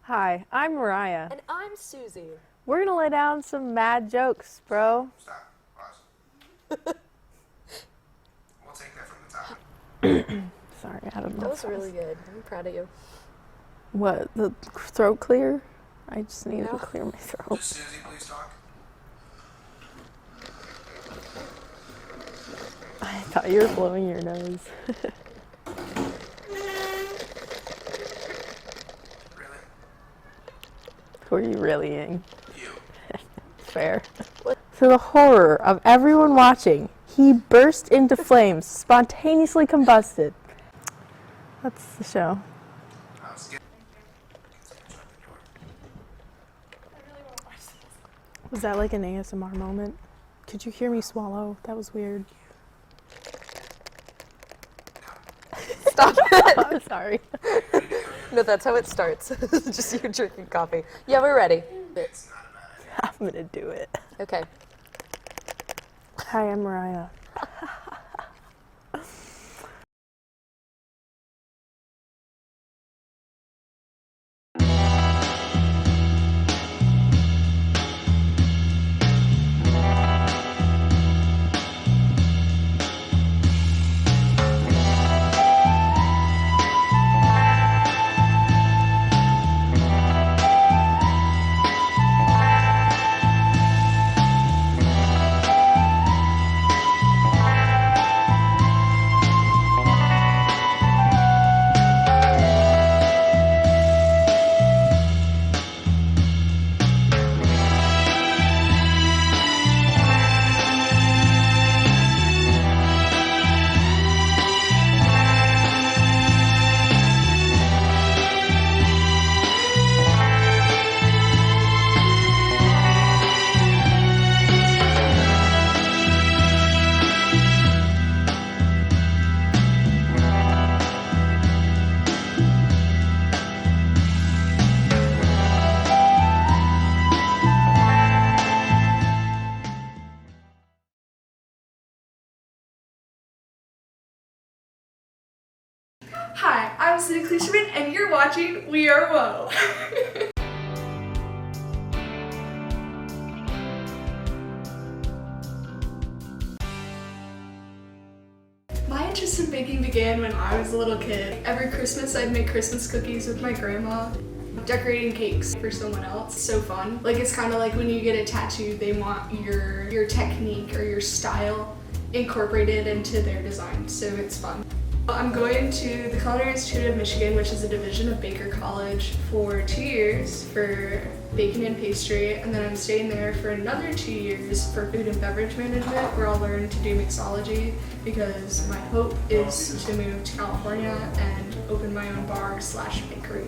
Hi, I'm Mariah. And I'm Susie. We're gonna lay down some mad jokes, bro. Stop. Pause. We'll take that from the top. Sorry, I don't know. That was really good. I'm proud of you. What, the throat clear? I just need No. to clear my throat. Susie, please talk. I thought you were blowing your nose. Really? Who are you reallying? You. Fair. What? To the horror of everyone watching, he burst into flames, spontaneously combusted. That's the show. I was getting. Was that like an ASMR moment? Could you hear me swallow? That was weird. Stop it. I'm sorry. No, that's how it starts. Just you drinking coffee. Yeah, we're ready. It's not a bad idea. I'm gonna do it. Okay. Hi, I'm Mariah. Hi, I'm Cindy Kleischerman, and you're watching We Are Woe. My interest in baking began when I was a little kid. Every Christmas, I'd make Christmas cookies with my grandma. Decorating cakes for someone else, so fun. Like, it's kind of like when you get a tattoo, they want your technique or your style incorporated into their design, so it's fun. I'm going to the Culinary Institute of Michigan, which is a division of Baker College, for 2 years for baking and pastry, and then I'm staying there for another 2 years for food and beverage management, where I'll learn to do mixology, because my hope is to move to California and open my own bar/bakery.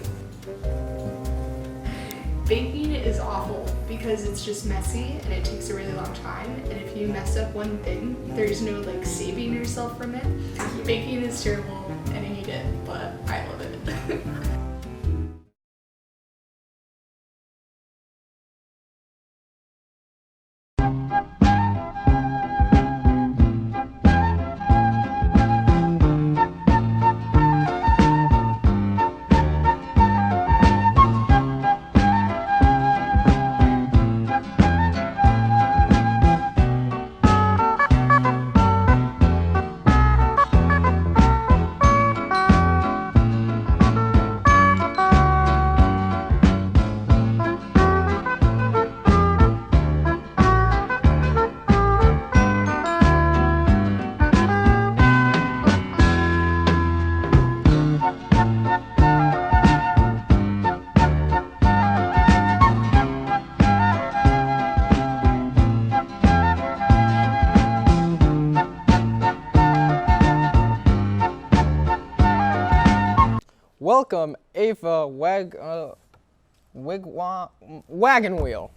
Baking is awful because it's just messy and it takes a really long time, and if you mess up one thing, there's no like saving yourself from it. Baking is terrible and I hate it, but I love it. Welcome, Ava Wagon Wheel.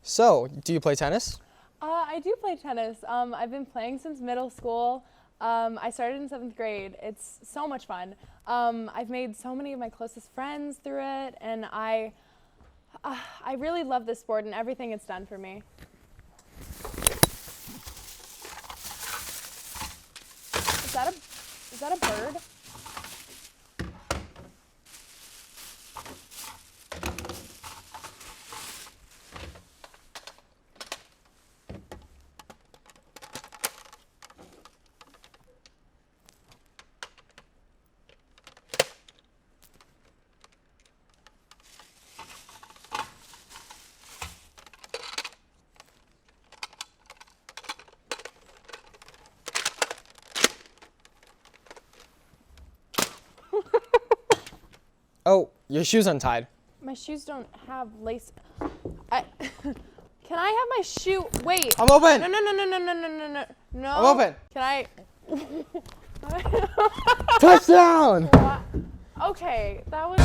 So, do you play tennis? I do play tennis. I've been playing since middle school. I started in 7th grade. It's so much fun. I've made so many of my closest friends through it, and I really love this sport and everything it's done for me. Is that a bird? Oh, your shoe's untied. My shoes don't have lace. Can I have my shoe? Wait. I'm open. No, no, no, no, no, no, no, no, no. No. I'm open. Can I? Touchdown! What? Okay, that was.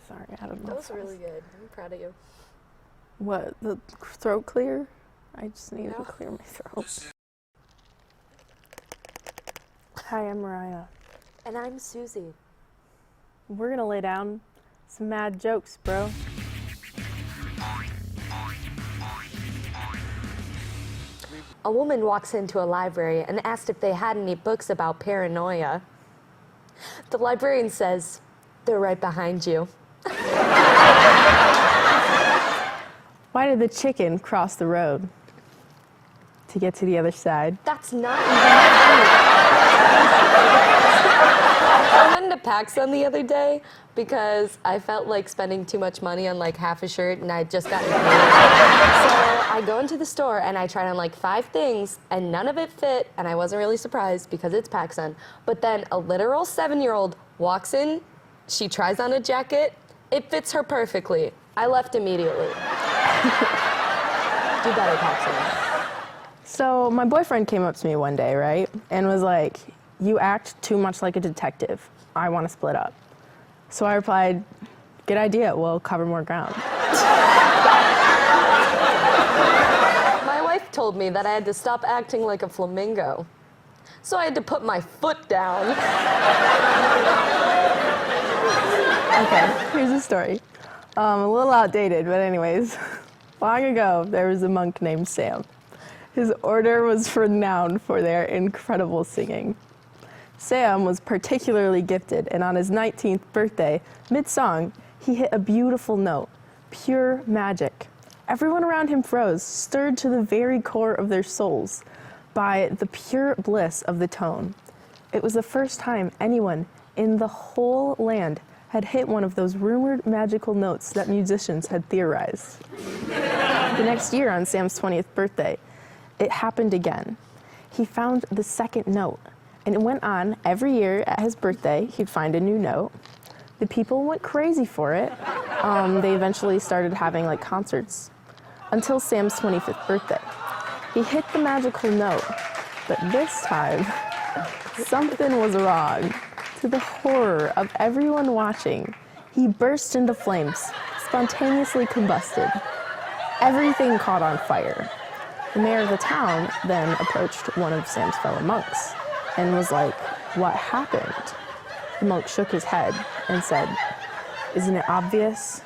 Sorry, I don't know. That was really good. I'm proud of you. What? The throat clear? I just needed to clear my throat. Hi, I'm Mariah. And I'm Susie. We're gonna lay down some mad jokes, bro. A woman walks into a library and asked if they had any books about paranoia. The librarian says, "They're right behind you." Why did the chicken cross the road? To get to the other side. That's not even funny. I went into PacSun the other day because I felt like spending too much money on like half a shirt and I just gotten paid. So I go into the store and I tried on like 5 things and none of it fit and I wasn't really surprised because it's PacSun. But then a literal 7-year-old walks in, she tries on a jacket, it fits her perfectly. I left immediately. Do better, PacSun. So my boyfriend came up to me one day, right? And was like, "You act too much like a detective. I want to split up." So I replied, "Good idea, we'll cover more ground." My wife told me that I had to stop acting like a flamingo. So I had to put my foot down. Okay, here's a story. A little outdated, but anyways. Long ago, there was a monk named Sam. His order was renowned for their incredible singing. Sam was particularly gifted, and on his 19th birthday, mid-song, he hit a beautiful note, pure magic. Everyone around him froze, stirred to the very core of their souls by the pure bliss of the tone. It was the first time anyone in the whole land had hit one of those rumored magical notes that musicians had theorized. The next year, on Sam's 20th birthday, it happened again. He found the second note, and it went on every year at his birthday. He'd find a new note. The people went crazy for it. They eventually started having like concerts until Sam's 25th birthday. He hit the magical note, but this time, something was wrong. To the horror of everyone watching, he burst into flames, spontaneously combusted. Everything caught on fire. The mayor of the town then approached one of Sam's fellow monks and was like, "What happened?" The monk shook his head and said, "Isn't it obvious?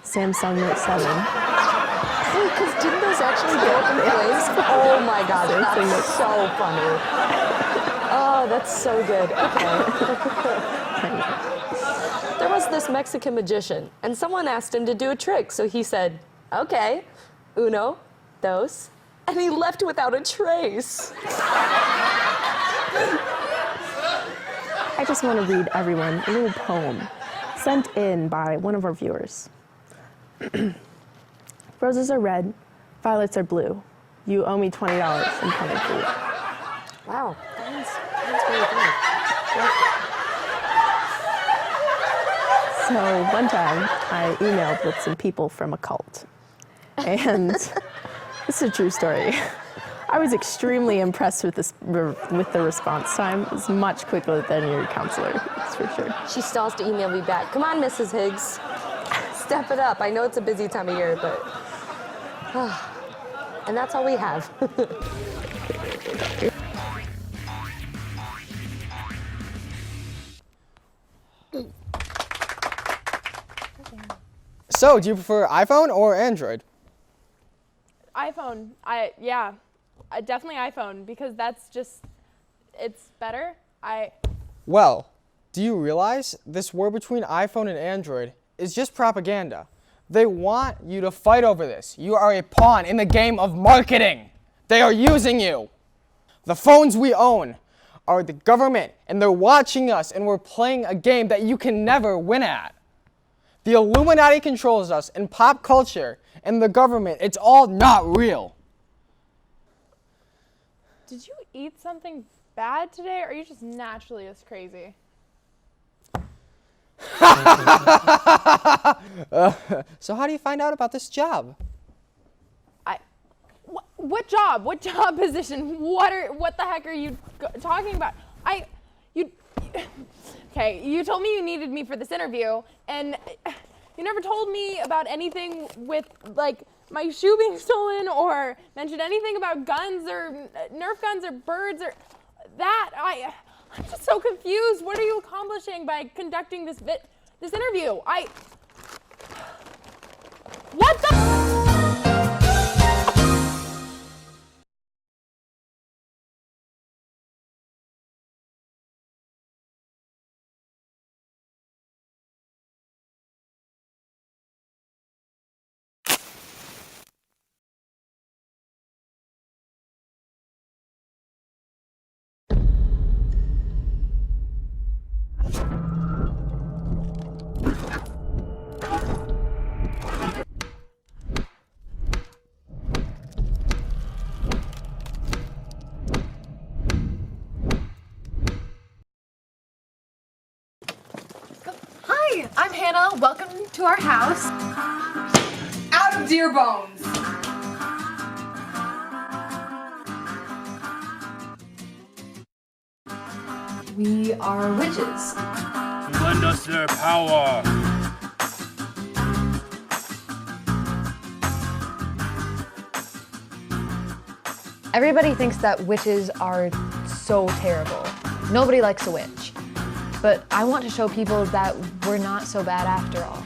Sam sung note 7. Wait, because didn't those actually go up in flames? Oh my god, that's so funny. Oh, that's so good. Okay. There was this Mexican magician, and someone asked him to do a trick, so he said, "Okay, uno, dos," and he left without a trace. I just want to read everyone a little poem sent in by one of our viewers. Roses are red, violets are blue. You owe me $20 in coming for you. Wow, that's really good. So one time I emailed with some people from a cult. And this is a true story. I was extremely impressed with the response time. It was much quicker than your counselor, that's for sure. She still has to email me back. Come on, Mrs. Higgs. Step it up. I know it's a busy time of year, but... and that's all we have. So, do you prefer iPhone or Android? iPhone, yeah. definitely iPhone because that's just, it's better. Well, do you realize this war between iPhone and Android is just propaganda? They want you to fight over this. You are a pawn in the game of marketing. They are using you. The phones we own are the government, and they're watching us, and we're playing a game that you can never win at. The Illuminati controls us, and pop culture, and the government, it's all not real. Did you eat something bad today, or are you just naturally this crazy? So how do you find out about this job? What job? What job position? What the heck are you talking about? Okay, you told me you needed me for this interview, and you never told me about anything with, like, my shoe being stolen or mentioned anything about guns or Nerf guns or birds or that. I'm just so confused. What are you accomplishing by conducting this interview? What the? Hi, I'm Hannah. Welcome to our house. Out of deer bones. We are witches. Lend us their power. Everybody thinks that witches are so terrible. Nobody likes a witch. But I want to show people that we're not so bad after all.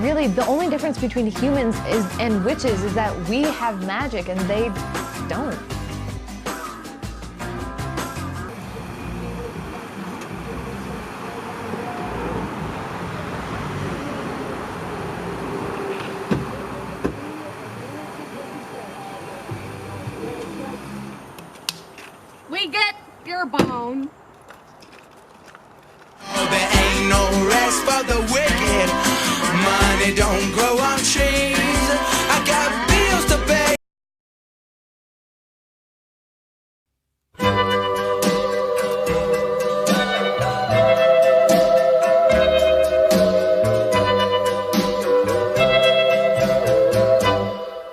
Really, the only difference between humans and witches is that we have magic and they don't. We get your bone. There ain't no rest for the wicked. Money don't grow on trees. I got bills to pay.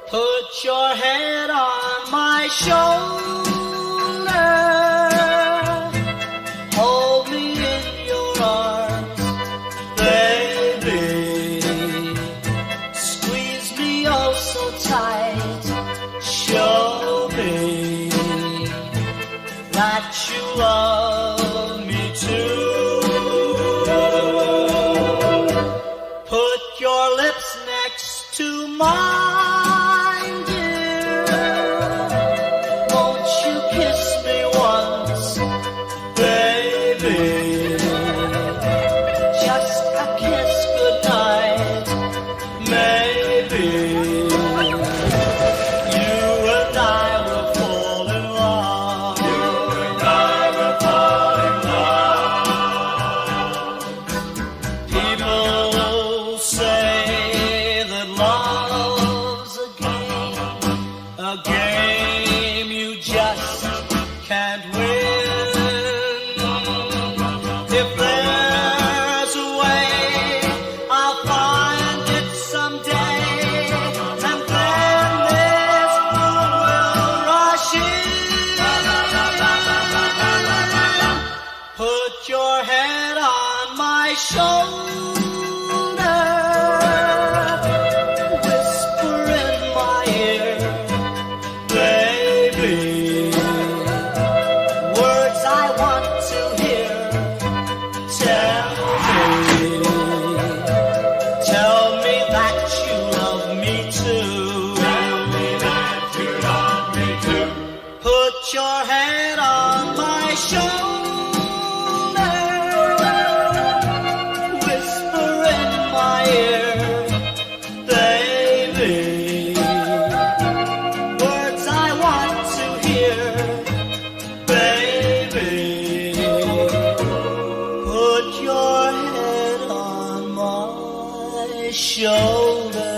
Put your head on my shoulder. Hold me in your arms, baby. Squeeze me oh so tight. Show me that you love me too. Put your lips next to mine, dear. Won't you kiss me once, baby? Just a kiss goodnight, maybe. You and I will fall in love. You and I will fall in love. People say that love's a game you just can't win. If there's a way, I'll find it someday, and then this moon will rush in. Put your head on my shoulder. Whisper in my ear, baby. Words shoulder.